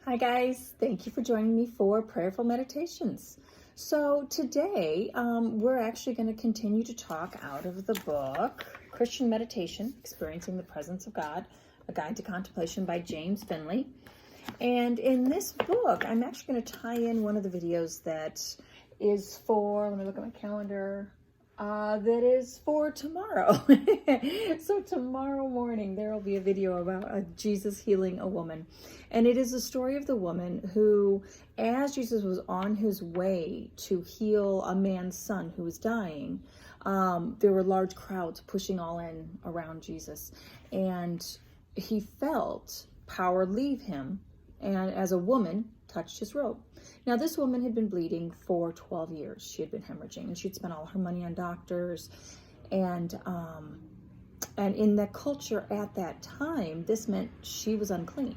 Hi guys, thank you for joining me for Prayerful Meditations. So today we're actually going to continue to talk out of the book, Christian Meditation, Experiencing the Presence of God, A Guide to Contemplation by James Finley. And in this book, I'm actually going to tie in one of the videos that is for, let me look at my calendar, that is for tomorrow. So tomorrow morning, there will be a video about Jesus healing a woman. And it is the story of the woman who, as Jesus was on his way to heal a man's son who was dying, there were large crowds pushing all in around Jesus. And he felt power leave him, and as a woman, touched his robe. Now, this woman had been bleeding for 12 years. She had been hemorrhaging, and she'd spent all her money on doctors. And in the culture at that time, this meant she was unclean.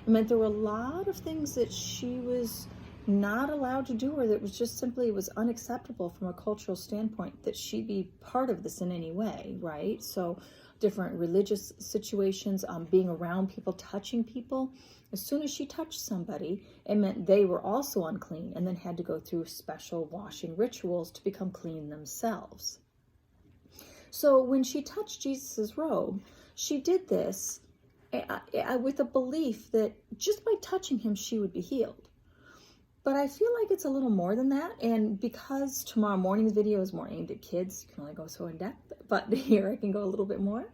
It meant there were a lot of things that she was not allowed to do, or that was just simply was unacceptable from a cultural standpoint, that she be part of this in any way, right? So different religious situations, being around people, touching people. As soon as she touched somebody, it meant they were also unclean and then had to go through special washing rituals to become clean themselves. So when she touched Jesus's robe, she did this with a belief that just by touching him, she would be healed. But I feel like it's a little more than that. And because tomorrow morning's video is more aimed at kids, you can only go so in depth, but here I can go a little bit more.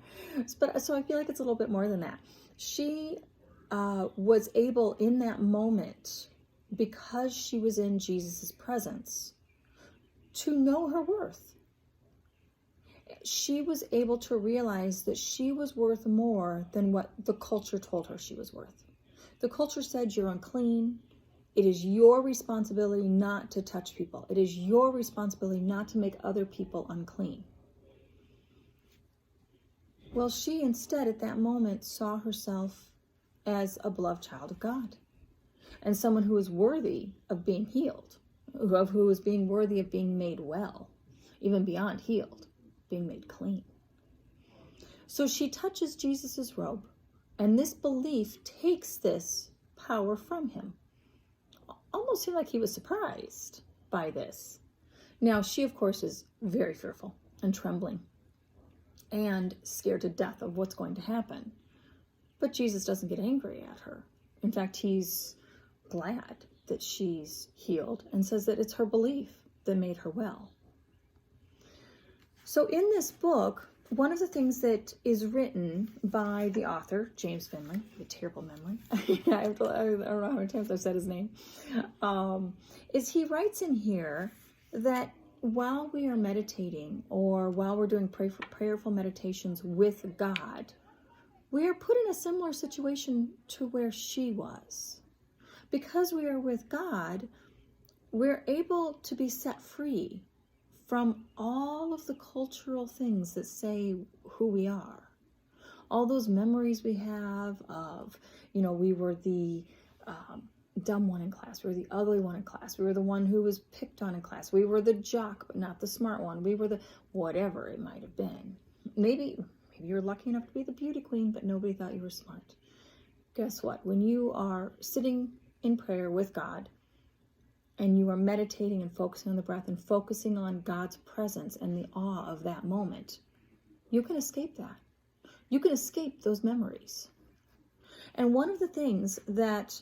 So I feel like it's a little bit more than that. She was able in that moment, because she was in Jesus's presence, to know her worth. She was able to realize that she was worth more than what the culture told her she was worth. The culture said, you're unclean. It is your responsibility not to touch people. It is your responsibility not to make other people unclean. Well, she instead at that moment saw herself as a beloved child of God, and someone who was worthy of being healed, who was being worthy of being made well, even beyond healed, being made clean. So she touches Jesus's robe, and this belief takes this power from him. Almost seemed like he was surprised by this. Now, she, of course, is very fearful and trembling and scared to death of what's going to happen. But Jesus doesn't get angry at her. In fact, he's glad that she's healed and says that it's her belief that made her well. So in this book, one of the things that is written by the author, James Finley, a terrible memory, I don't know how many times I've said his name, is he writes in here that while we are meditating, or while we're doing prayerful meditations with God, we are put in a similar situation to where she was. Because we are with God, we're able to be set free from all of the cultural things that say who we are. All those memories we have of, we were the dumb one in class. We were the ugly one in class. We were the one who was picked on in class. We were the jock, but not the smart one. We were the whatever it might have been. Maybe you were lucky enough to be the beauty queen, but nobody thought you were smart. Guess what? When you are sitting in prayer with God, and you are meditating and focusing on the breath and focusing on God's presence and the awe of that moment, you can escape that. You can escape those memories. And one of the things that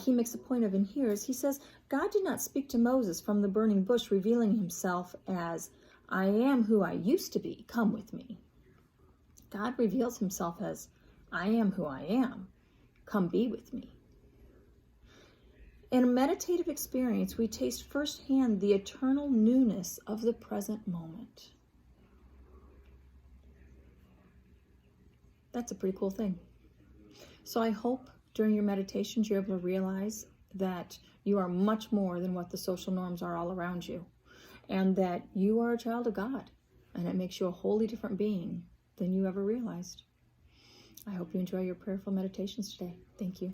he makes a point of in here is he says, God did not speak to Moses from the burning bush, revealing himself as, I am who I used to be, come with me. God reveals himself as, I am who I am, come be with me. In a meditative experience, we taste firsthand the eternal newness of the present moment. That's a pretty cool thing. So I hope during your meditations you're able to realize that you are much more than what the social norms are all around you, and that you are a child of God, and it makes you a wholly different being than you ever realized. I hope you enjoy your prayerful meditations today. Thank you.